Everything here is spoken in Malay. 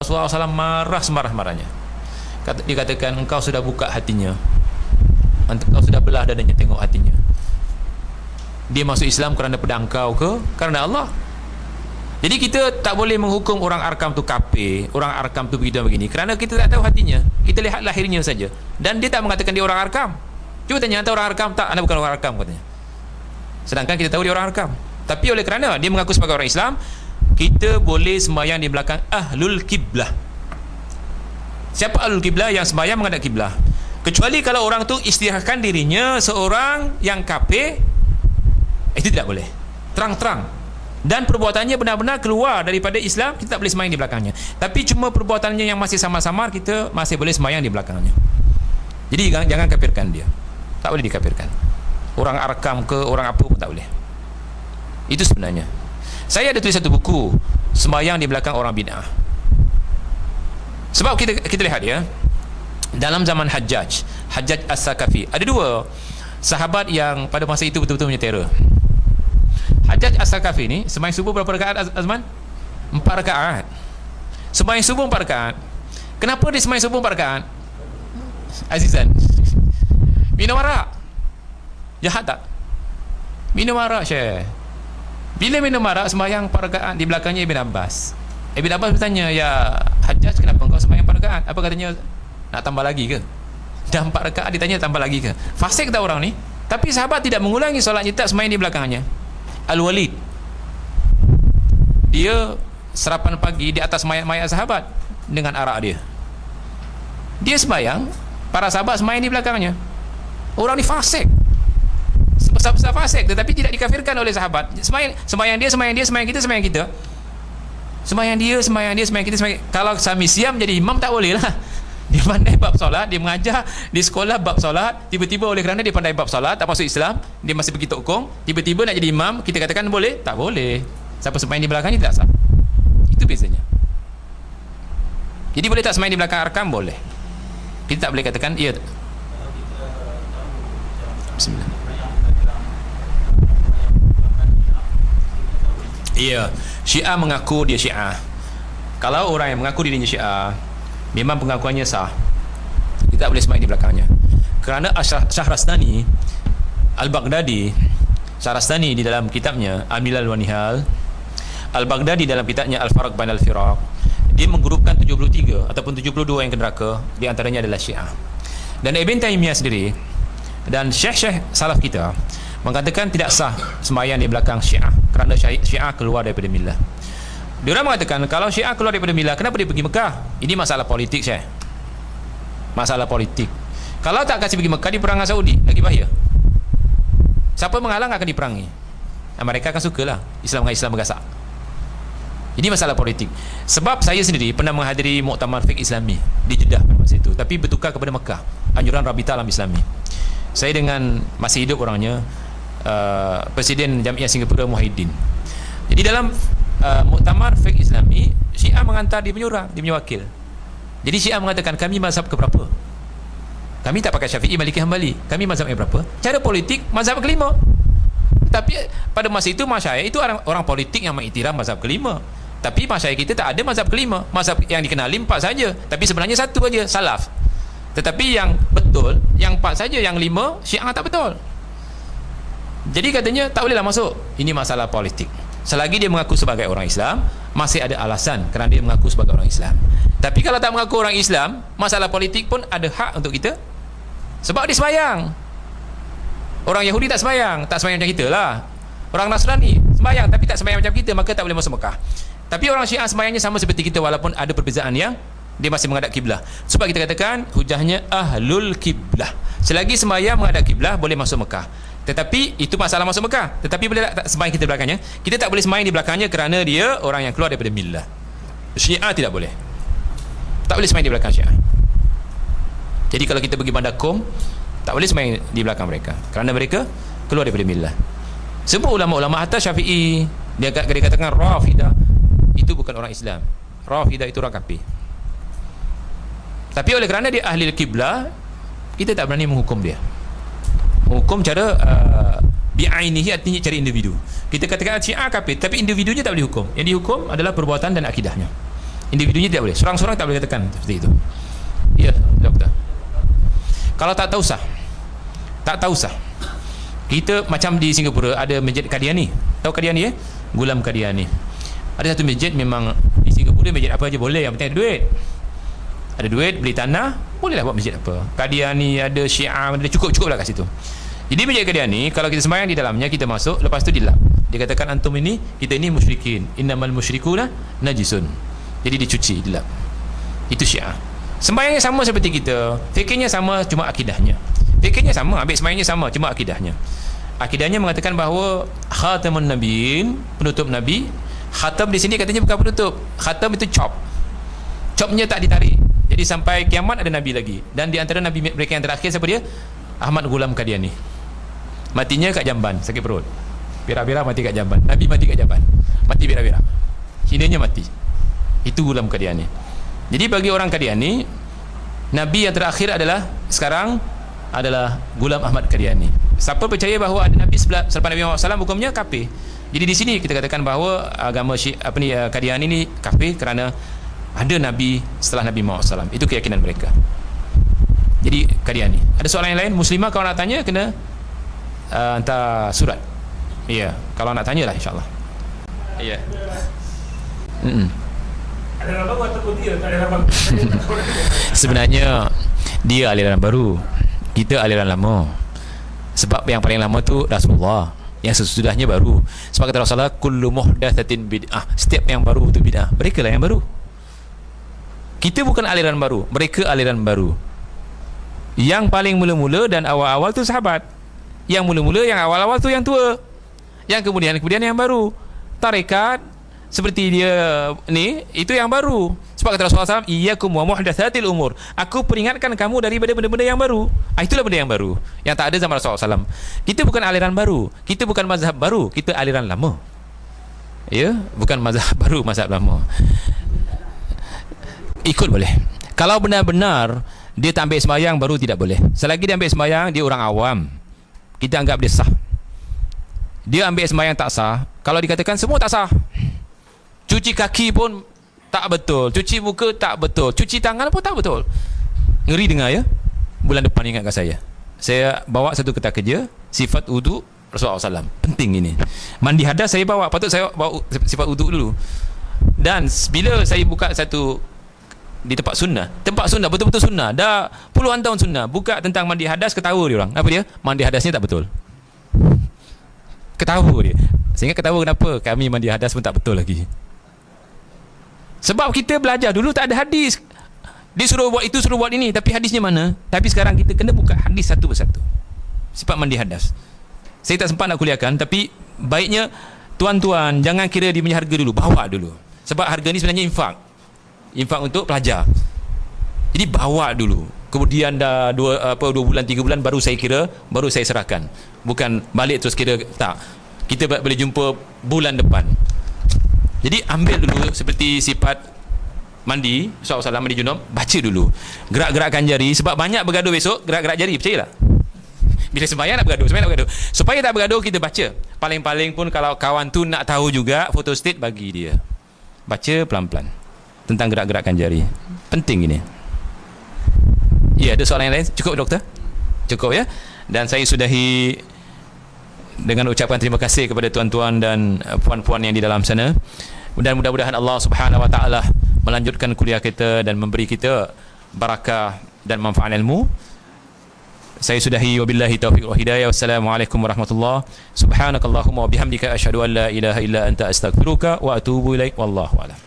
Rasulullah SAW marah semarah-marahnya. Dikatakan engkau sudah buka hatinya, engkau sudah belah dadanya, tengok hatinya. Dia masuk Islam kerana pedang kau ke kerana Allah? Jadi kita tak boleh menghukum orang Arkam tu kafir, orang Arkam tu begitu dan begini, kerana kita tak tahu hatinya. Kita lihat lahirnya saja. Dan dia tak mengatakan dia orang Arkam. Cuba tanya, anda orang Arkam? Tak, anda bukan orang Arkam, katanya. Sedangkan kita tahu dia orang Arkam. Tapi oleh kerana dia mengaku sebagai orang Islam, kita boleh sembahyang di belakang Ahlul Qiblah. Siapa Ahlul Qiblah? Yang sembahyang menghadap Qiblah. Kecuali kalau orang tu istiharkan dirinya seorang yang kafir, itu tidak boleh, terang-terang, dan perbuatannya benar-benar keluar daripada Islam, kita tak boleh sembahyang di belakangnya. Tapi cuma perbuatannya yang masih samar-samar, kita masih boleh sembahyang di belakangnya. Jadi jangan kafirkan dia, tak boleh dikafirkan. Orang Arkam ke orang apa pun tak boleh. Itu sebenarnya. Saya ada tulis satu buku, sembahyang di belakang orang bid'ah. Sebab kita lihat ya, dalam zaman Hajjaj As-Saqafi, ada dua sahabat yang pada masa itu betul-betul menyetera. Hajjaj As-Saqafi ni sembahyang subuh berapa rakaat, Azman? 4 rakaat. Sembahyang subuh 4 rakaat. Kenapa dia sembahyang subuh 4 rakaat? Azizan, minum arak. Jahat tak? Minum arak, Syekh. Bila minum arak, sembahyang 4 rakaat, di belakangnya Ibn Abbas. Ibn Abbas bertanya, ya Hajjaj, kenapa kau sembahyang 4 rakaat? Apa katanya? Nak tambah lagi ke? Dah 4 rakaat ditanya tambah lagi ke? Fasik tak orang ni? Tapi sahabat tidak mengulangi solatnya, tak sembahyang di belakangnya. Al-Walid, dia sarapan pagi di atas mayat-mayat sahabat dengan arak dia. Dia sembahyang, para sahabat sembahyang di belakangnya. Orang ni fasik, sebesar-besar fasik, tetapi tidak dikafirkan oleh sahabat. Sembahyang dia, sembahyang kita, sembahyang kita. Sembahyang dia, sembahyang kita, sembahyang. Kalau sami siam jadi imam tak boleh lah. Dia pandai bab solat, dia mengajar di sekolah bab solat, tiba-tiba oleh kerana dia pandai bab solat, tak masuk Islam, dia masih pergi tokong, tiba-tiba nak jadi imam, kita katakan boleh? Tak boleh. Siapa sembahyang di belakangnya tidak sah. Itu bezanya. Jadi boleh tak sembahyang di belakang Arkam? Boleh. Kita tak boleh katakan iya. Bismillah. Iya, Syiah mengaku dia Syiah. Kalau orang yang mengaku dirinya Syiah, memang pengakuannya sah, kita tak boleh sembahyang di belakangnya. Kerana Syahrastani Al-Baghdadi, Syahrastani di dalam kitabnya Al-Milal wa Nihal, Al-Baghdadi dalam kitabnya Al-Farq Bain Al-Firaq, dia menggrupkan 73 ataupun 72 yang ke neraka, di antaranya adalah Syiah. Dan Ibn Taymiyah sendiri dan syekh-syekh salaf kita mengatakan tidak sah sembahyang di belakang Syiah, kerana Syiah keluar daripada millah. Diorang mengatakan kalau Syiah keluar daripada millah, kenapa dia pergi Mekah? Ini masalah politik, Syekh. Masalah politik. Kalau tak kasih pergi Mekah, diperang dengan Saudi, lagi bahaya. Siapa menghalang akan diperangi. Mereka akan sukalah Islam dengan Islam bergasak. Ini masalah politik. Sebab saya sendiri pernah menghadiri muktamar fiqh Islami di Jeddah pada masa itu, tapi bertukar kepada Mekah, anjuran Rabita Alam Islami. Saya dengan masih hidup orangnya, Presiden Jamiah Singapura Muhyiddin. Jadi dalam muktamar fiqh Islami, Syiah mengantar dia punya orang, dia punya wakil. Jadi Syiah mengatakan, kami mazhab ke berapa? Kami tak pakai Syafi'i, Maliki, Hambali. Kami mazhab yang berapa? Cara politik, mazhab kelima. Tapi pada masa itu masyayikh itu orang politik yang mengiktiraf mazhab kelima. Tapi masyayikh kita tak ada mazhab kelima. Mazhab yang dikenali 4 saja. Tapi sebenarnya 1 saja, salaf. Tetapi yang betul, yang 4 saja, yang 5 Syiah tak betul. Jadi katanya tak bolehlah masuk. Ini masalah politik. Selagi dia mengaku sebagai orang Islam, masih ada alasan kerana dia mengaku sebagai orang Islam. Tapi kalau tak mengaku orang Islam, masalah politik pun ada hak untuk kita. Sebab dia sembahyang. Orang Yahudi tak sembahyang macam kita lah. Orang Nasrani sembahyang tapi tak sembahyang macam kita, maka tak boleh masuk Mekah. Tapi orang Syiah sembahyangnya sama seperti kita, walaupun ada perbezaan yang dia masih menghadap kiblah. Sebab kita katakan hujahnya Ahlul Qiblah. Selagi sembahyang menghadap kiblah, boleh masuk Mekah. Tetapi itu masalah masuk Mekah. Tetapi boleh tak sembahyang kita di belakangnya? Kita tak boleh sembahyang di belakangnya kerana dia orang yang keluar daripada millah. Syiah tidak boleh. Tak boleh sembahyang di belakang Syiah. Jadi kalau kita pergi Bandar Qom, tak boleh sembahyang di belakang mereka kerana mereka keluar daripada millah. Semua ulama-ulama hatta Syafi'i, dia katakan Rafidah itu bukan orang Islam. Rafidah itu orang kafir. Tapi oleh kerana dia ahli kiblah, kita tak berani menghukum dia. Hukum cara bi'ainihi, artinya cari individu. Kita katakan Syiah kafir, tapi individunya tak boleh hukum. Yang dihukum adalah perbuatan dan akidahnya. Individunya tidak boleh, seorang-seorang tak boleh katakan seperti itu. Ya, doktor. Kalau tak tahu sah, tak tahu sah. Kita macam di Singapura ada masjid Qadiani. Tahu Qadiani ya? Gulam Qadiani. Ada satu masjid memang di Singapura masjid apa aja boleh, yang penting ada duit. Ada duit, beli tanah, bolehlah buat masjid apa. Qadiani ada, Syiah ada, cukup-cukup lah kat situ. Jadi masjid Qadiani kalau kita sembahyang di dalamnya, kita masuk, lepas tu dilap. Dia katakan antum ini, kita ini musyrikin. Innamal musyrikuna najisun. Jadi dicuci, dilap. Itu Syiah. Sembahyangnya sama seperti kita, fikirnya sama, cuma akidahnya. Fikirnya sama, ambil sembahyangnya sama, cuma akidahnya. Akidahnya mengatakan bahawa khatamun nabiyyin, penutup nabi. Khatam di sini katanya bukan penutup. Khatam itu chop. Chopnya tak ditarik. Jadi sampai kiamat ada nabi lagi. Dan di antara nabi mereka yang terakhir siapa dia? Ahmad Gulam Qadiani. Matinya kat jamban, sakit perut. Bira-bira mati kat jamban. Nabi mati kat jamban. Mati bira-bira. Hinanya mati. Itu Gulam Qadiani. Jadi bagi orang Qadiani, nabi yang terakhir adalah sekarang adalah Gulam Ahmad Qadiani. Siapa percaya bahawa ada nabi selepas Nabi Muhammad SAW, hukumnya kafir. Jadi di sini kita katakan bahawa agama Qadiani ni kafir kerana ada nabi setelah Nabi Muhammad SAW. Itu keyakinan mereka. Jadi Qadiani. Ada soalan yang lain? Muslimah kalau nak tanya kena hantar surat. Ya, kalau nak tanyalah insya-Allah. Ya. Aliran baru ataupun dia tak aliran baru? Sebenarnya dia aliran baru, kita aliran lama. Sebab yang paling lama tu Rasulullah, yang sesudahnya baru. Sebab kata Rasulullah, kullu muhdatsatin bid'ah. Setiap yang baru itu bid'ah. Mereka lah yang baru. Kita bukan aliran baru, mereka aliran baru. Yang paling mula-mula dan awal-awal tu sahabat. Yang mula-mula, yang awal-awal tu yang tua. Yang kemudian yang baru. Tarekat seperti dia ni, itu yang baru. Sebab kata Rasulullah SAW, iyyakum wa muhdatsatil umur. Aku peringatkan kamu daripada benda-benda yang baru. Itulah benda yang baru yang tak ada zaman Rasulullah SAW. Kita bukan aliran baru, kita bukan mazhab baru, kita aliran lama. Ya, bukan mazhab baru, mazhab lama. Ikut boleh. Kalau benar-benar dia tak ambil sembahyang, baru tidak boleh. Selagi dia ambil sembahyang, dia orang awam, kita anggap dia sah. Dia ambil sembahyang tak sah, kalau dikatakan semua tak sah. Cuci kaki pun tak betul, cuci muka tak betul, cuci tangan pun tak betul. Ngeri dengar ya. Bulan depan ingatkan saya bawa satu kertas kerja sifat wudu Rasulullah SAW. Penting ini. Mandi hadas saya bawa, patut saya bawa sifat wudu dulu. Dan bila saya buka satu di tempat sunnah betul-betul sunnah, dah puluhan tahun sunnah, buka tentang mandi hadas, ketawa dia orang. Apa dia? Mandi hadasnya tak betul. Ketawa dia. Sehingga ketawa kenapa kami mandi hadas pun tak betul lagi. Sebab kita belajar dulu tak ada hadis. Dia suruh buat itu, suruh buat ini, tapi hadisnya mana? Tapi sekarang kita kena buka hadis satu persatu. Sifat mandi hadas. Saya tak sempat nak kuliahkan, tapi baiknya tuan-tuan jangan kira dia punya harga dulu, bawa dulu. Sebab harga ni sebenarnya infak. Infak untuk pelajar. Jadi bawa dulu. Kemudian dah 2 bulan 3 bulan baru saya kira, baru saya serahkan. Bukan balik terus kira tak. Kita boleh jumpa bulan depan. Jadi ambil dulu seperti sifat mandi, SAW mandi junub, baca dulu. Gerak-gerakkan jari, sebab banyak bergaduh besok, gerak-gerak jari, percayalah. Bila sembahyang nak bergaduh, sembahyang nak bergaduh. Supaya tak bergaduh, kita baca. Paling-paling pun kalau kawan tu nak tahu juga, foto state bagi dia. Baca pelan-pelan tentang gerak-gerakkan jari. Penting ini. Ya, ada soalan yang lain? Cukup doktor? Cukup ya? Dan saya sudahi dengan ucapan terima kasih kepada tuan-tuan dan puan-puan yang di dalam sana. Dan mudah-mudahan Allah Subhanahu wa taala melanjutkan kuliah kita dan memberi kita barakah dan manfaat ilmu. Saya sudahi, wabillahi taufiq wa hidayah. Wassalamualaikum warahmatullahi. Subhanakallahumma wa bihamdika asyhadu an la ilaha illa anta astaghfiruka wa atubu ilaik. Wallahu a'lam.